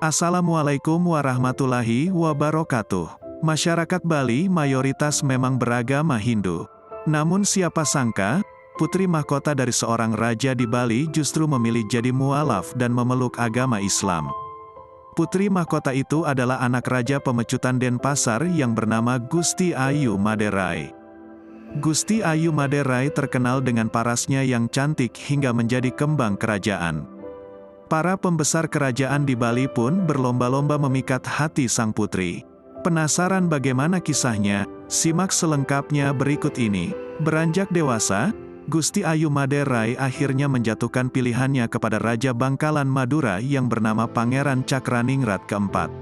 Assalamualaikum warahmatullahi wabarakatuh. Masyarakat Bali mayoritas memang beragama Hindu. Namun siapa sangka, putri mahkota dari seorang raja di Bali justru memilih jadi mualaf dan memeluk agama Islam. Putri mahkota itu adalah anak Raja Pemecutan Denpasar yang bernama Gusti Ayu Maderai. Gusti Ayu Maderai terkenal dengan parasnya yang cantik hingga menjadi kembang kerajaan. Para pembesar kerajaan di Bali pun berlomba-lomba memikat hati sang putri. Penasaran bagaimana kisahnya? Simak selengkapnya berikut ini. Beranjak dewasa, Gusti Ayu Maderai akhirnya menjatuhkan pilihannya kepada Raja Bangkalan Madura yang bernama Pangeran Cakraningrat keempat.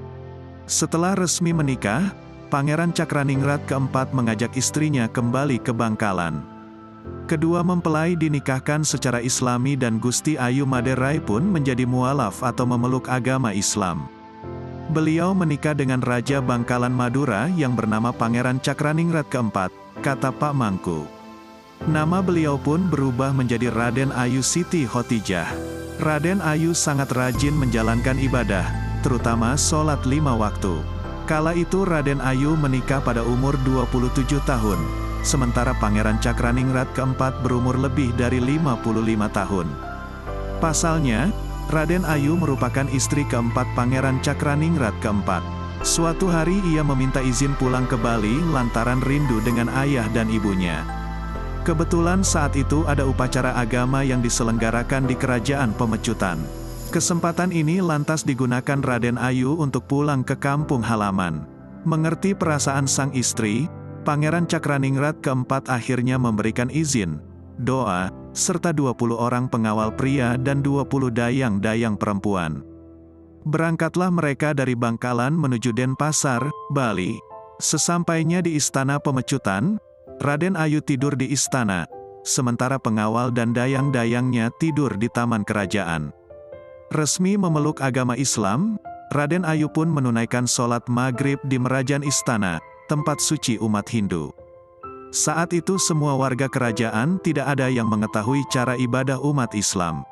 Setelah resmi menikah, Pangeran Cakraningrat keempat mengajak istrinya kembali ke Bangkalan. Kedua mempelai dinikahkan secara Islami dan Gusti Ayu Maderai pun menjadi mualaf atau memeluk agama Islam. Beliau menikah dengan Raja Bangkalan Madura yang bernama Pangeran Cakraningrat keempat, kata Pak Mangku. Nama beliau pun berubah menjadi Raden Ayu Siti Hotijah. Raden Ayu sangat rajin menjalankan ibadah, terutama sholat 5 waktu. Kala itu Raden Ayu menikah pada umur 27 tahun. Sementara Pangeran Cakraningrat keempat berumur lebih dari 55 tahun. Pasalnya, Raden Ayu merupakan istri keempat Pangeran Cakraningrat keempat. Suatu hari ia meminta izin pulang ke Bali lantaran rindu dengan ayah dan ibunya. Kebetulan saat itu ada upacara agama yang diselenggarakan di Kerajaan Pemecutan. Kesempatan ini lantas digunakan Raden Ayu untuk pulang ke kampung halaman. Mengerti perasaan sang istri, Pangeran Cakraningrat keempat akhirnya memberikan izin, doa, serta 20 orang pengawal pria dan 20 dayang-dayang perempuan. Berangkatlah mereka dari Bangkalan menuju Denpasar, Bali. Sesampainya di Istana Pemecutan, Raden Ayu tidur di istana, sementara pengawal dan dayang-dayangnya tidur di taman kerajaan. Resmi memeluk agama Islam, Raden Ayu pun menunaikan sholat maghrib di Merajan Istana, tempat suci umat Hindu. Saat itu semua warga kerajaan tidak ada yang mengetahui cara ibadah umat Islam.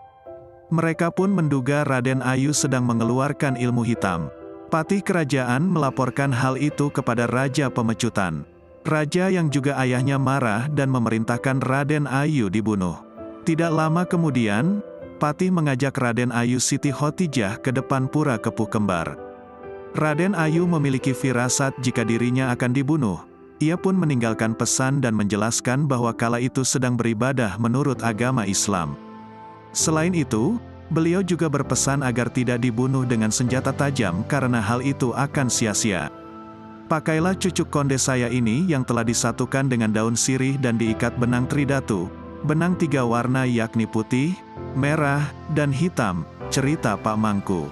Mereka pun menduga Raden Ayu sedang mengeluarkan ilmu hitam. Patih kerajaan melaporkan hal itu kepada Raja Pemecutan. Raja yang juga ayahnya marah dan memerintahkan Raden Ayu dibunuh. Tidak lama kemudian, Patih mengajak Raden Ayu Siti Hotijah ke depan pura Kepuh Kembar. Raden Ayu memiliki firasat jika dirinya akan dibunuh. Ia pun meninggalkan pesan dan menjelaskan bahwa kala itu sedang beribadah menurut agama Islam. Selain itu, beliau juga berpesan agar tidak dibunuh dengan senjata tajam karena hal itu akan sia-sia. Pakailah cucuk konde saya ini yang telah disatukan dengan daun sirih dan diikat benang tridatu, benang 3 warna yakni putih, merah, dan hitam, cerita Pak Mangku.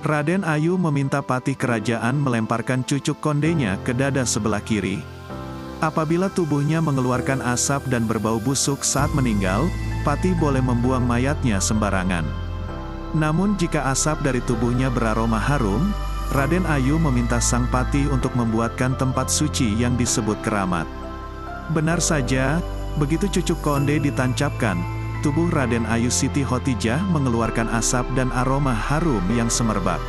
Raden Ayu meminta patih kerajaan melemparkan cucuk kondenya ke dada sebelah kiri. Apabila tubuhnya mengeluarkan asap dan berbau busuk saat meninggal, patih boleh membuang mayatnya sembarangan. Namun jika asap dari tubuhnya beraroma harum, Raden Ayu meminta sang patih untuk membuatkan tempat suci yang disebut keramat. Benar saja, begitu cucuk konde ditancapkan, tubuh Raden Ayu Siti Hotijah mengeluarkan asap dan aroma harum yang semerbak.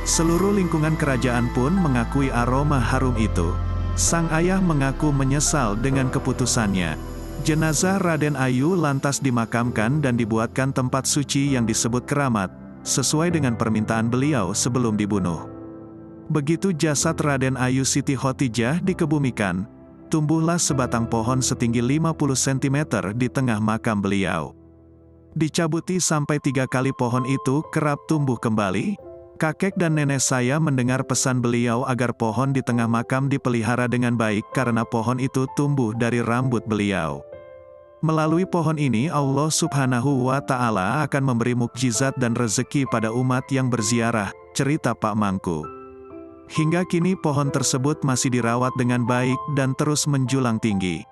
Seluruh lingkungan kerajaan pun mengakui aroma harum itu. Sang ayah mengaku menyesal dengan keputusannya. Jenazah Raden Ayu lantas dimakamkan dan dibuatkan tempat suci yang disebut keramat, sesuai dengan permintaan beliau sebelum dibunuh. Begitu jasad Raden Ayu Siti Hotijah dikebumikan, tumbuhlah sebatang pohon setinggi 50 cm di tengah makam beliau. Dicabuti sampai 3 kali pohon itu kerap tumbuh kembali. Kakek dan nenek saya mendengar pesan beliau agar pohon di tengah makam dipelihara dengan baik karena pohon itu tumbuh dari rambut beliau. Melalui pohon ini Allah Subhanahu wa Ta'ala akan memberi mukjizat dan rezeki pada umat yang berziarah, cerita Pak Mangku. Hingga kini pohon tersebut masih dirawat dengan baik dan terus menjulang tinggi.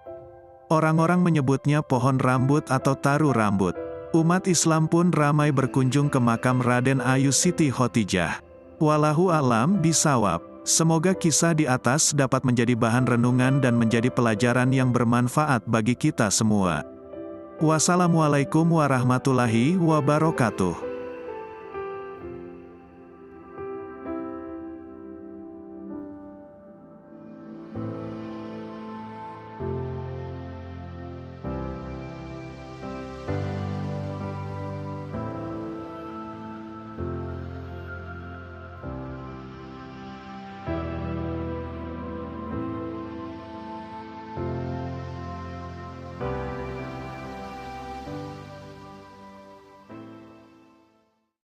Orang-orang menyebutnya pohon rambut atau taru rambut. Umat Islam pun ramai berkunjung ke makam Raden Ayu Siti Hotijah. Wallahu a'lam bishawab. Semoga kisah di atas dapat menjadi bahan renungan dan menjadi pelajaran yang bermanfaat bagi kita semua. Wassalamualaikum warahmatullahi wabarakatuh.